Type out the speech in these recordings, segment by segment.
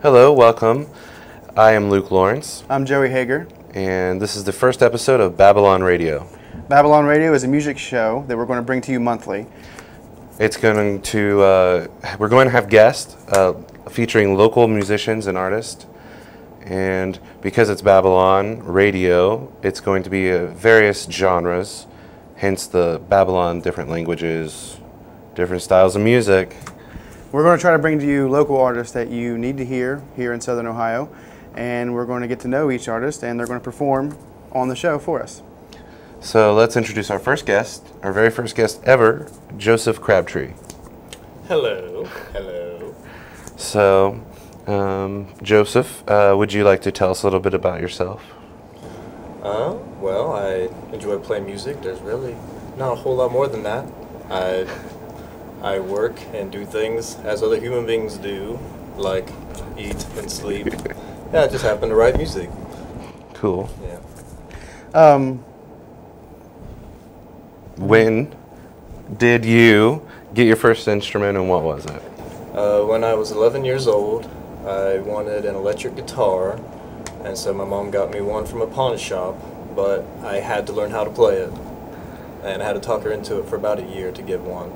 Hello, welcome. I am Luke Lawrence, I'm Joey Hagar. and this is the first episode of Babylon Radio. Babylon Radio is a music show that we're going to bring to you monthly. We're going to have guests featuring local musicians and artists, and because it's Babylon Radio, it's going to be various genres, hence the Babylon, different languages, different styles of music. We're going to try to bring to you local artists that you need to hear here in Southern Ohio, and we're going to get to know each artist, and they're going to perform on the show for us. So let's introduce our first guest, our very first guest ever, Joseph Crabtree. Hello. Hello. So, Joseph, would you like to tell us a little bit about yourself? Well, I enjoy playing music. There's really not a whole lot more than that. I work and do things as other human beings do, like eat and sleep. Yeah, I just happen to write music. Cool. Yeah. When did you get your first instrument and what was it? When I was 11 years old, I wanted an electric guitar, and so my mom got me one from a pawn shop, but I had to learn how to play it, and I had to talk her into it for about a year to get one.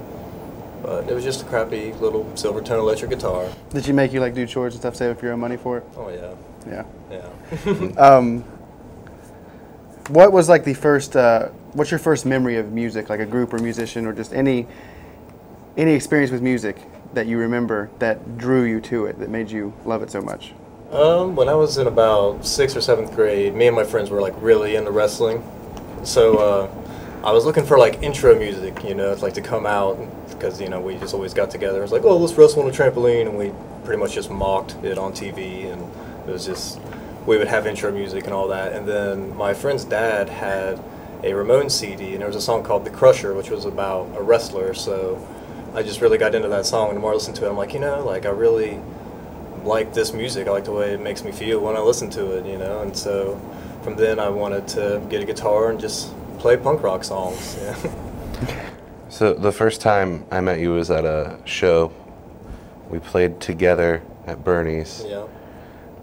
But it was just a crappy little Silvertone electric guitar. Did she make you do chores and stuff, save up your own money for it? Oh yeah. Yeah. Yeah. What was the first? What's your first memory of music, like a group or musician, or just any experience with music that you remember that drew you to it, that made you love it so much? When I was in about 6th or 7th grade, me and my friends were really into wrestling. So I was looking for intro music, to come out, because we just always got together. It was like, oh, let's wrestle on a trampoline, and we pretty much just mocked it on TV, and it was just, we would have intro music and all that. And then my friend's dad had a Ramones CD, and there was a song called The Crusher, which was about a wrestler. So I just really got into that song, and the more I listened to it, I'm like, I really like this music. I like the way it makes me feel when I listen to it, and so from then I wanted to get a guitar and just play punk rock songs. Yeah. So the first time I met you was at a show. We played together at Bernie's. Yeah.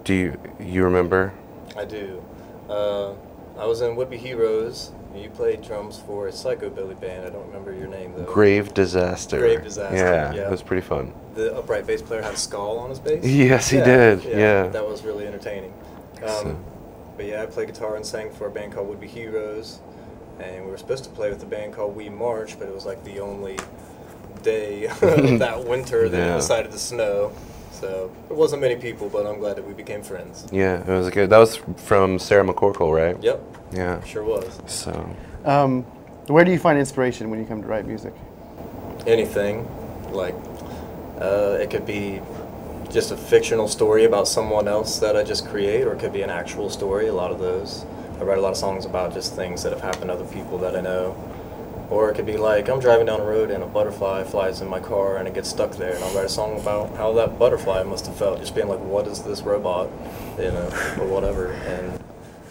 Do you remember? I do. I was in Would Be Heroes. You played drums for a psychobilly band. I don't remember your name though. Grave Disaster. Grave Disaster. Yeah, Yeah. it was pretty fun. The upright bass player had a skull on his bass. Yes, he did. Yeah. That was really entertaining. But yeah, I played guitar and sang for a band called Would Be Heroes. And we were supposed to play with a band called We March, but it was the only day that winter that it decided to snow. So there wasn't many people, but I'm glad that we became friends. Yeah, it was good. That was from Sarah McCorkle, right? Yep. Yeah. Sure was. So. Where do you find inspiration when you come to write music? Anything. It could be just a fictional story about someone else that I just create, or it could be an actual story, a lot of those. I write a lot of songs about just things that have happened to other people that I know. Or it could be I'm driving down the road and a butterfly flies in my car and it gets stuck there, and I'll write a song about how that butterfly must have felt, just being what is this robot, or whatever.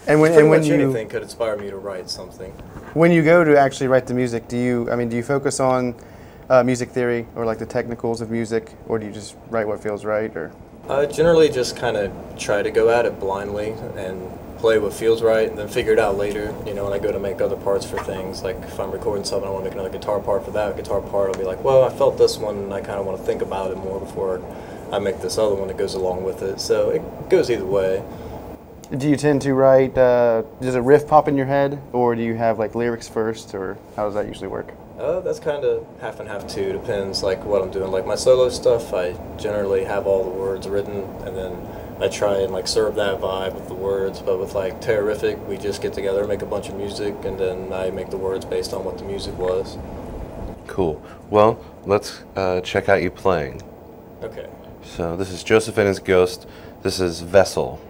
And when pretty much you anything could inspire me to write something. when you go to actually write the music, do you focus on music theory or the technicals of music, or do you just write what feels right? Or I generally just kind of try to go at it blindly and play what feels right, and then figure it out later. When I go to make other parts for things, if I'm recording something, I want to make another guitar part for that guitar part. I'll be well, I felt this one, and I kind of want to think about it more before I make this other one that goes along with it. So it goes either way. do you tend to write? Does a riff pop in your head, or do you have lyrics first, or how does that usually work? That's kind of half and half too. Depends what I'm doing. My solo stuff, I generally have all the words written, and then I try and serve that vibe with the words. But with Terrific, we just get together, make a bunch of music, and then I make the words based on what the music was. Cool. Well, let's check out you playing. Okay. So this is Joseph and His Ghost. This is Vessel.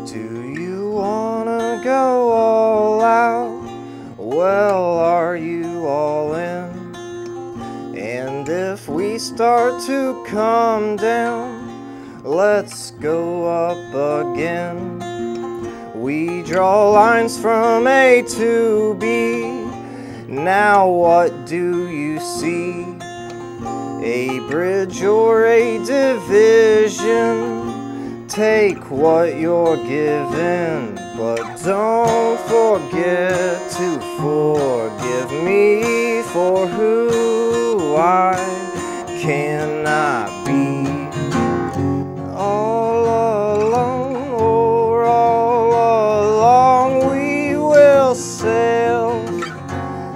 Do you wanna go all out? Well, are you all in? And if we start to come down, let's go up again. We draw lines from A to B. Now what do you see? A bridge or a division? Take what you're given, but don't forget to forgive me for who I cannot be. All alone or all along we will sail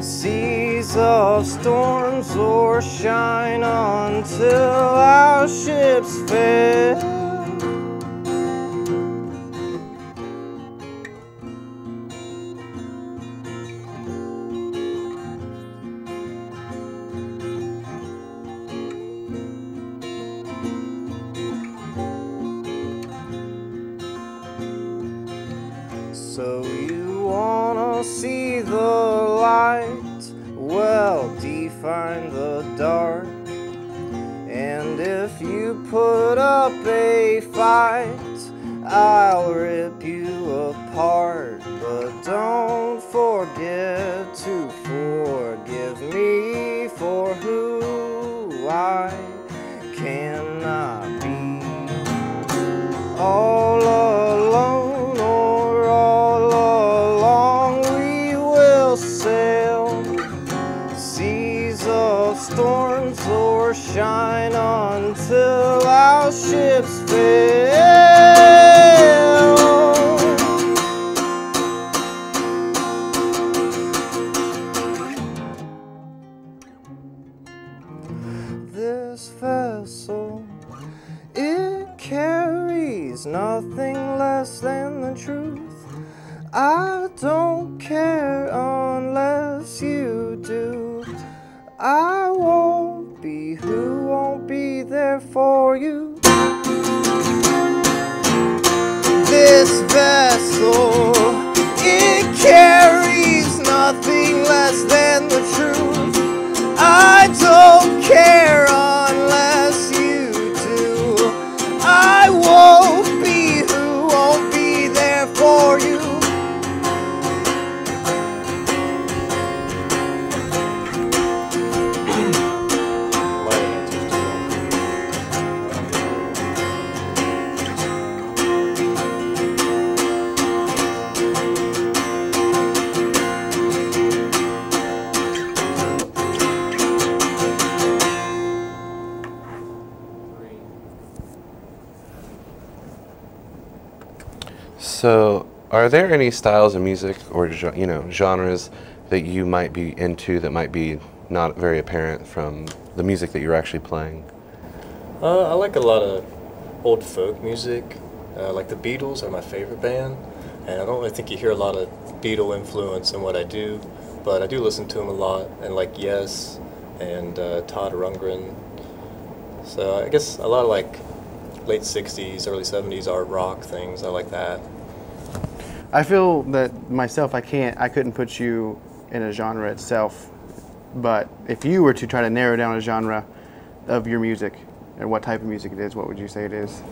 seas of storms or shine until our ships fail. So you wanna see the light? Well, define the dark. And if you put up a fight, I'll rip you apart. But don't forget to forgive me for who I cannot be. All alone or all along we will sail seas of storms or shine until our ships fail. This vessel, it carries nothing less than the truth. I don't care unless you do. I won't be who won't be there for you. This vessel, it carries nothing less than the truth. I don't care unless you do. I won't be who won't be there for you. So, are there any styles of music or genres that you might be into that might be not very apparent from the music that you're actually playing? I like a lot of old folk music. Like the Beatles are my favorite band, and I don't really think you hear a lot of Beatle influence in what I do, but I do listen to them a lot, and like Yes and Todd Rundgren. So I guess a lot of like late 60s, early 70s art rock things, I like that. I feel that myself, I couldn't put you in a genre itself, but if you were to try to narrow down a genre of your music and what type of music it is, what would you say it is?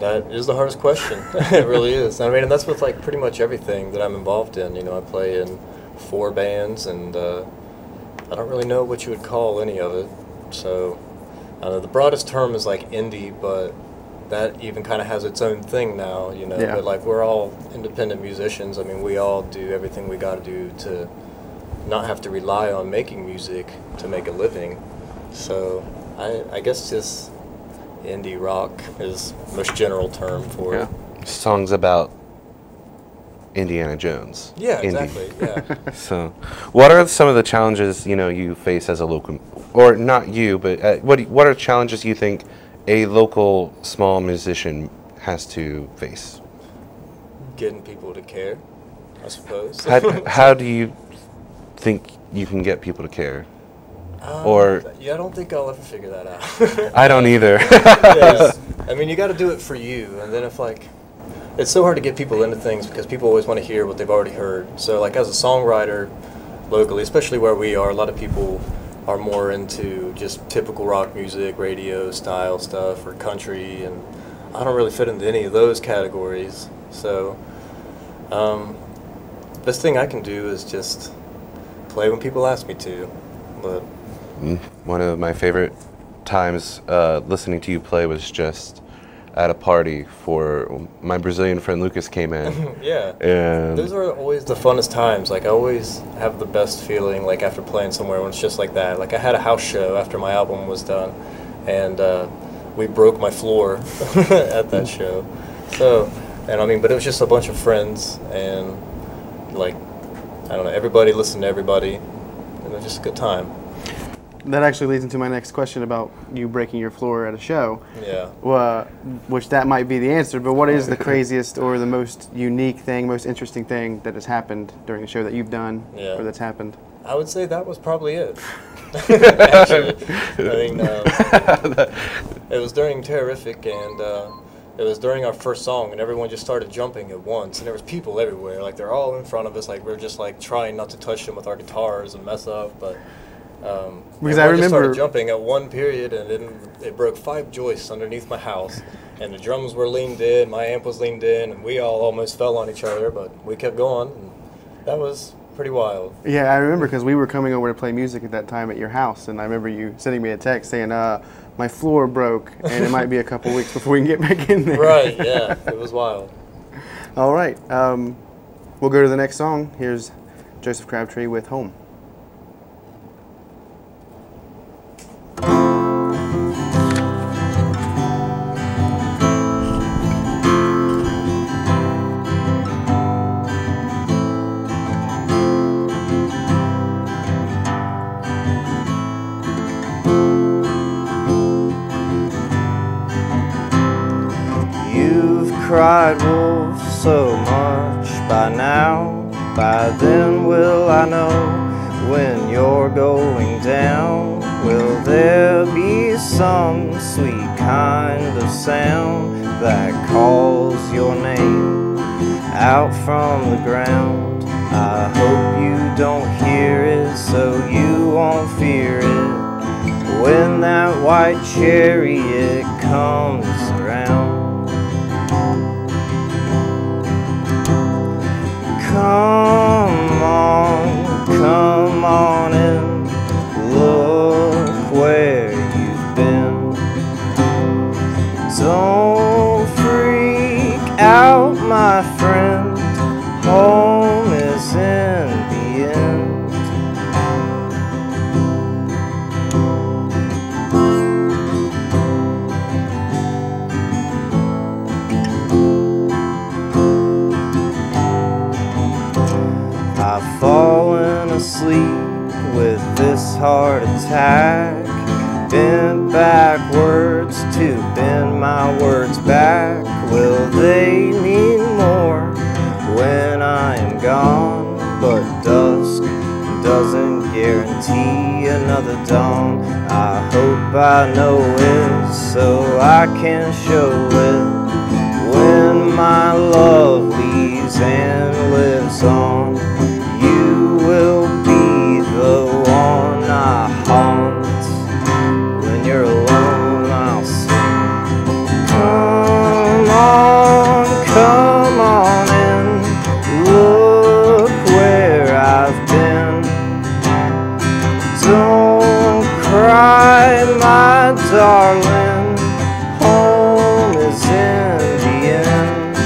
That is the hardest question. It really is. I mean, and that's with like pretty much everything that I'm involved in. You know, I play in 4 bands, and I don't really know what you would call any of it. So the broadest term is like indie, but that even kind of has its own thing now, you know. Yeah. But like we're all independent musicians. I mean, we all do everything we got to do to not have to rely on making music to make a living. So I guess just indie rock is the most general term for it. Songs about Indiana Jones. Yeah, Indie. exactly. Yeah. So, what are some of the challenges you face as a local, or not you, but what are challenges you think a local small musician has to face? Getting people to care, I suppose. How do you think you can get people to care? Yeah, I don't think I'll ever figure that out. I don't either. I mean, you got to do it for you, and then if like, it's so hard to get people into things because people always want to hear what they've already heard. So like as a songwriter locally, especially where we are, a lot of people are more into just typical rock music, radio style stuff, or country, and I don't really fit into any of those categories. So, best thing I can do is just play when people ask me to. But one of my favorite times listening to you play was just at a party for my Brazilian friend Lucas came in. yeah, and those are always the funnest times. Like I always have the best feeling like after playing somewhere when it's just like that. Like I had a house show after my album was done, and we broke my floor at that show. So, and I mean, but it was just a bunch of friends, and like I don't know, everybody listened to everybody, and it was just a good time. That actually leads into my next question about you breaking your floor at a show. Yeah. Which that might be the answer, but what is the craziest or the most unique thing, most interesting thing that has happened during a show that you've done or that's happened? I would say that was probably it. Actually, I mean, it was during Terrific, and it was during our first song, and everyone just started jumping at once, and there was people everywhere. Like they're all in front of us, like we're just like trying not to touch them with our guitars and mess up, but. Because I remember just started jumping at one period, and then it broke 5 joists underneath my house, and the drums were leaned in, my amp was leaned in, and we all almost fell on each other, but we kept going, and that was pretty wild. Yeah, I remember because we were coming over to play music at that time at your house, and I remember you sending me a text saying, my floor broke, and it might be a couple weeks before we can get back in there. Right, yeah, it was wild. All right, we'll go to the next song. Here's Joseph Crabtree with Home. Cried wolf so much by now, by then will I know when you're going down. Will there be some sweet kind of sound that calls your name out from the ground? I hope you don't hear it so you won't fear it when that white chariot comes around. Come on in, look where you've been. Don't freak out, my friend, home is in the end. I've fallen asleep with this heart attack, bent backwards to bend my words back. Will they mean more when I am gone? But dusk doesn't guarantee another dawn. I hope I know it so I can show it when my love leaves and lives on. You will be the one I haunt. When you're alone, I'll sing. Come on in. Look where I've been. Don't cry, my darling. Home is in the end.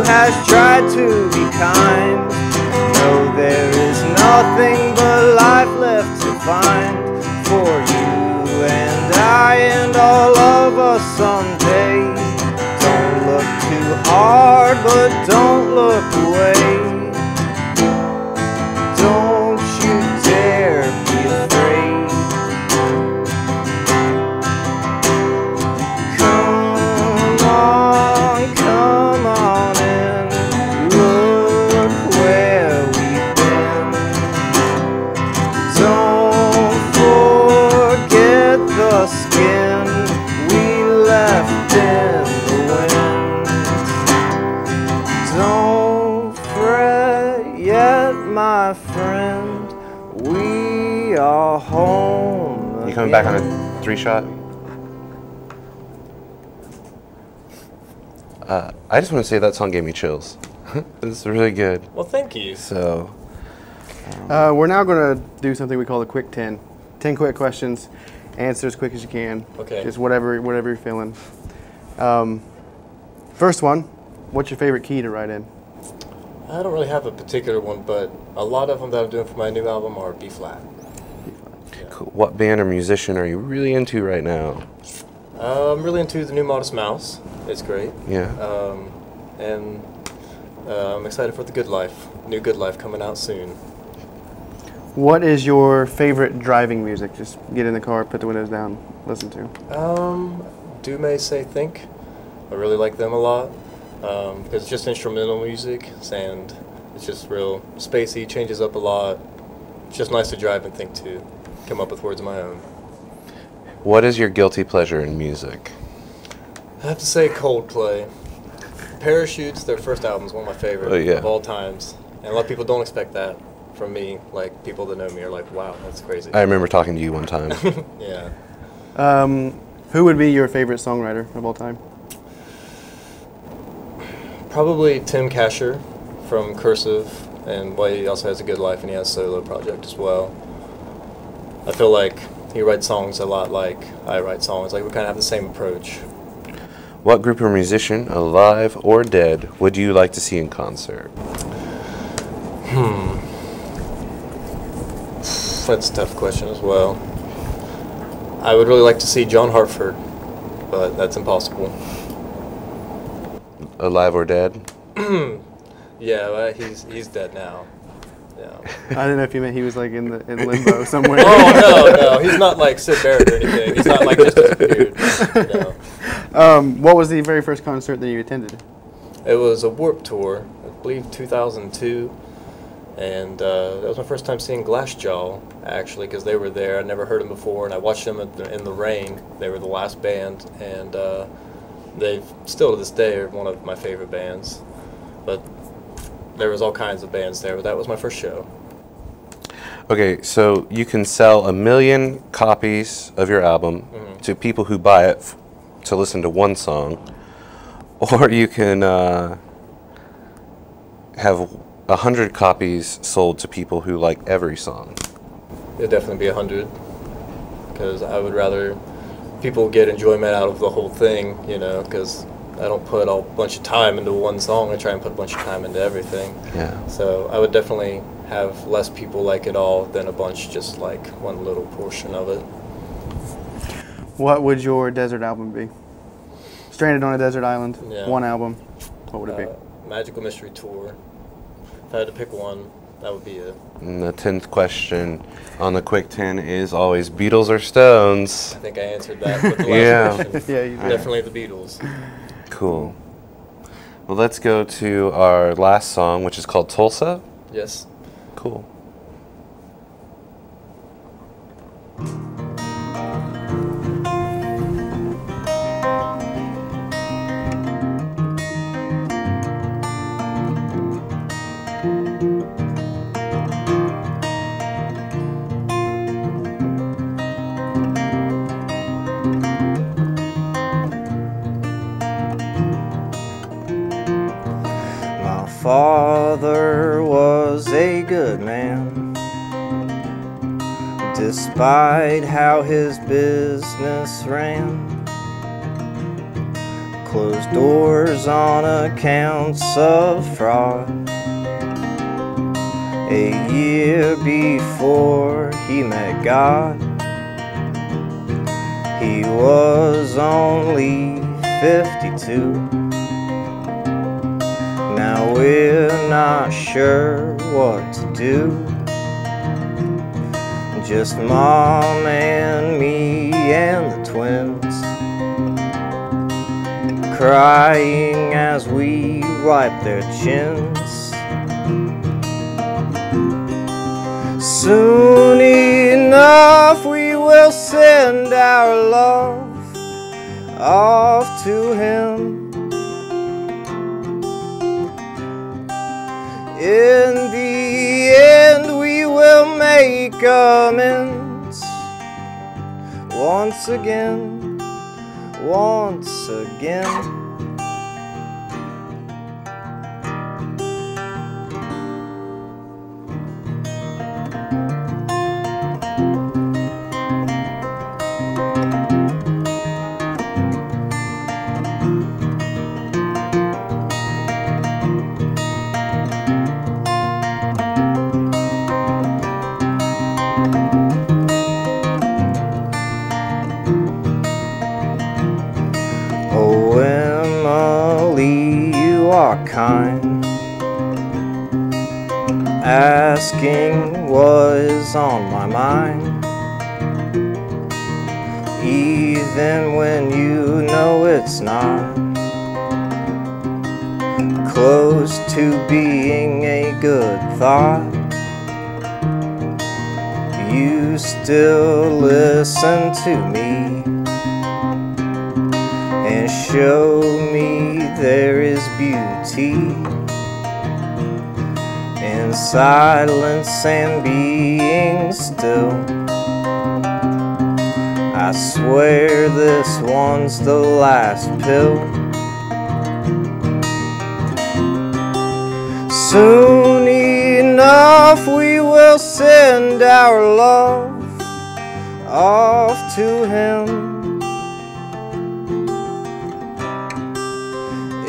Has tried to be kind. No, there is nothing but life left to find for you and I and all of us someday. Don't look too hard, but don't look away. Don't you dare be afraid. Come on in. Look where we've been. Don't forget the skin we left in the wind. Don't my friend, we are home. You coming back on a 3-shot? I just want to say that song gave me chills. It's really good. Well, thank you. So, We're now going to do something we call the quick 10. 10 quick questions. Answer as quick as you can. Okay. Just whatever you're feeling. First one, what's your favorite key to write in? I don't really have a particular one, but a lot of them that I'm doing for my new album are B flat. cool. What band or musician are you really into right now? I'm really into the new Modest Mouse. It's great. Yeah. And I'm excited for the Good Life. New Good Life coming out soon. What is your favorite driving music? Just get in the car, put the windows down, listen to. Do May Say Think. I really like them a lot because it's just instrumental music and it's just real spacey, changes up a lot. It's just nice to drive and think to come up with words of my own. What is your guilty pleasure in music? I have to say Coldplay. Parachutes, their first album is one of my favorite of all times. And a lot of people don't expect that from me. Like, people that know me are like, wow, that's crazy. I remember talking to you one time. Yeah. Who would be your favorite songwriter of all time? Probably Tim Kasher from Cursive, and he also has a Good Life, and he has a solo project as well. I feel like he writes songs a lot like I write songs. Like, we kind of have the same approach. What group or musician, alive or dead, would you like to see in concert? That's a tough question as well. I would really like to see John Hartford, but that's impossible. Alive or dead? Yeah, he's dead now. Yeah. I didn't know if you meant he was like in limbo somewhere. Oh no, he's not like Sid Barrett or anything. He's not like just disappeared. No. What was the very first concert that you attended? It was a Warped Tour, I believe 2002, and that was my first time seeing Glassjaw actually, because they were there. I'd never heard them before, and I watched them in the rain. They were the last band, and they still to this day are one of my favorite bands. But there was all kinds of bands there, but that was my first show. Okay, so you can sell 1 million copies of your album to people who buy it to listen to one song, or you can have 100 copies sold to people who like every song. It'd definitely be 100, because I would rather people get enjoyment out of the whole thing, you know, because I don't put a bunch of time into one song. I try and put a bunch of time into everything. Yeah. So I would definitely have less people like it all than a bunch just like one little portion of it. What would your desert album be? Stranded on a desert island, one album. What would it be? Magical Mystery Tour. If I had to pick one, that would be it. And the 10th question on the Quick 10 is always Beatles or Stones? I think I answered that with the last question. Yeah, you did. Definitely the Beatles. Cool. Well, let's go to our last song, which is called Tulsa. Yes. Cool. Father was a good man, despite how his business ran. Closed doors on accounts of fraud. A year before he met God, he was only 52. Now we're not sure what to do. Just Mom and me and the twins, crying as we wipe their chins. Soon enough we will send our love off to him. In the end make amends. Once again, once again. Oh, Emily, you are kind, asking what is on my mind, even when you know it's not close to being a good thought. You still listen to me and show me there is beauty in silence and being still. I swear this one's the last pill. Soon enough we will send our love off to him.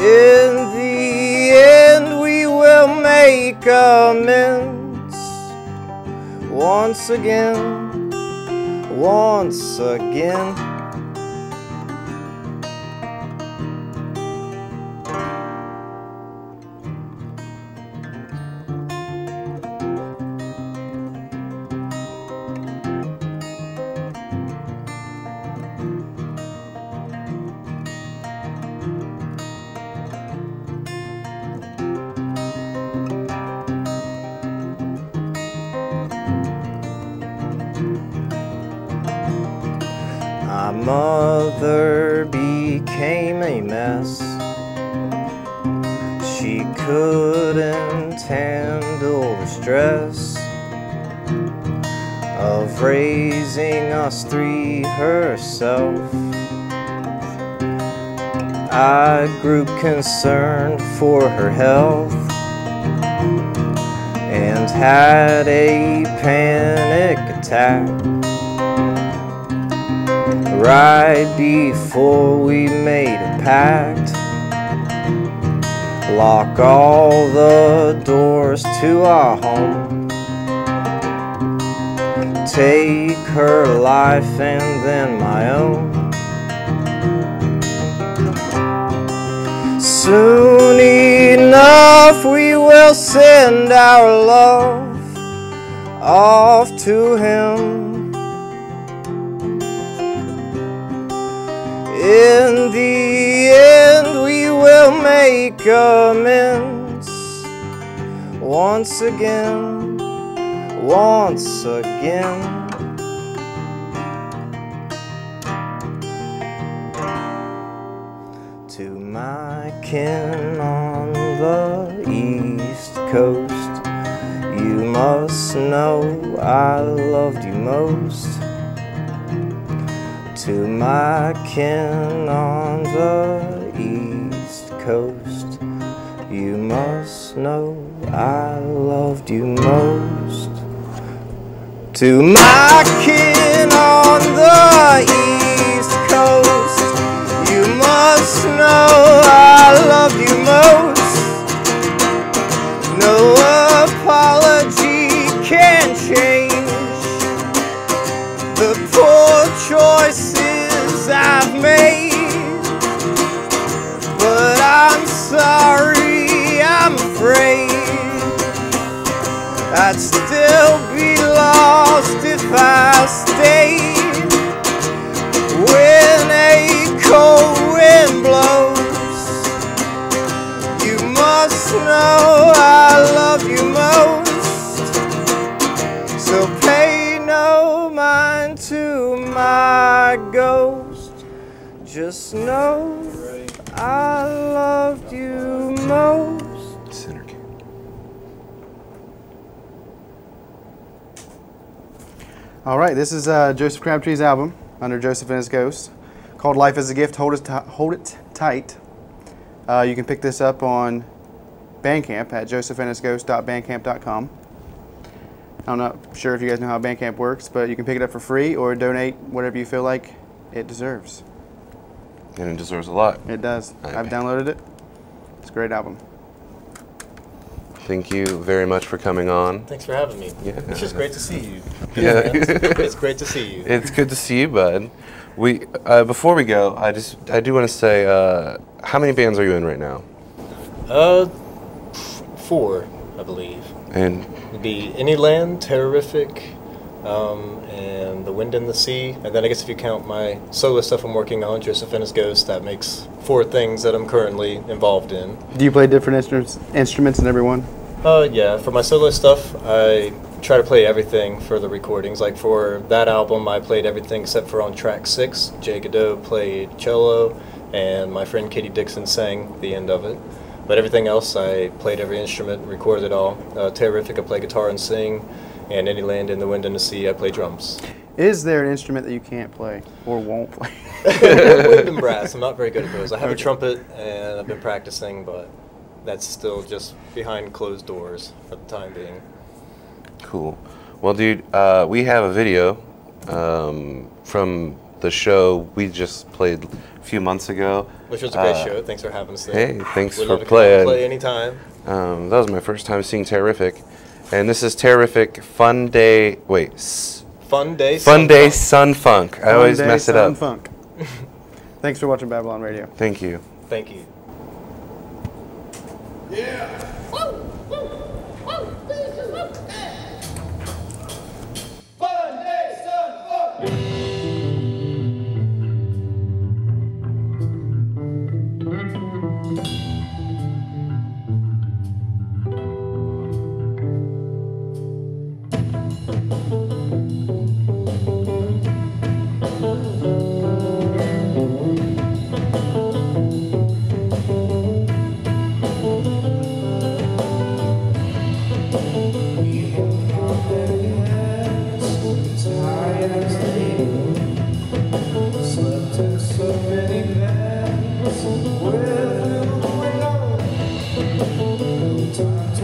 In the end we will make amends. Once again, once again. My mother became a mess. She couldn't handle the stress of raising us three herself. I grew concerned for her health and had a panic attack right before we made a pact. Lock all the doors to our home, take her life and then my own. Soon enough we will send our love off to him. In the end we will make amends. Once again, once again. To my kin on the East Coast, you must know I loved you most. To my kin on the East Coast, you must know I loved you most. To my kin on the East Coast, you must know I loved you most. No apology can change the poor choices I've made, but I'm sorry, I'm afraid I'd still be lost if I stayed. When a cold wind blows, you must know I love you most. So pay no mind to my ghost, just know I loved you most. Center. All right, this is Joseph Crabtree's album under Joseph and His Ghost called Life is a Gift, Hold It Tight. You can pick this up on Bandcamp at josephandhisghost.bandcamp.com. I'm not sure if you guys know how Bandcamp works, but you can pick it up for free or donate whatever you feel like it deserves. And it deserves a lot. It does. I've downloaded it. It's a great album. Thank you very much for coming on. Thanks for having me. Yeah. It's just great to see you. Yeah. It's great to see you. It's good to see you, bud. We before we go, I do want to say, how many bands are you in right now? 4, I believe. And It'd be Anyland, Terrorific, and The Wind and the Sea. And then I guess if you count my solo stuff I'm working on, Joseph and His Ghost, that makes 4 things that I'm currently involved in. Do you play different instruments in every one? Yeah, for my solo stuff, I try to play everything for the recordings. Like for that album, I played everything except for on track 6. Jay Godot played cello, and my friend Katie Dixon sang the end of it. But everything else, I played every instrument, recorded it all. Terrific, I play guitar and sing, and Anyland and The Wind and the Sea, I play drums. Is there an instrument that you can't play or won't play? Wind and brass, I'm not very good at those. I have a trumpet, and I've been practicing, but that's still just behind closed doors for the time being. cool. Well, dude, we have a video from the show we just played a few months ago. Which was a great show. Thanks for having us there. Hey, thanks We'd for love to come out playing. and play anytime. That was my first time seeing Terrific, and this is Terrific Fun Day. Wait, Fun Day. Fun Day Fun. Sun Funk. I always mess it up. Funk. Thanks for watching Babylon Radio. Thank you. Thank you. Time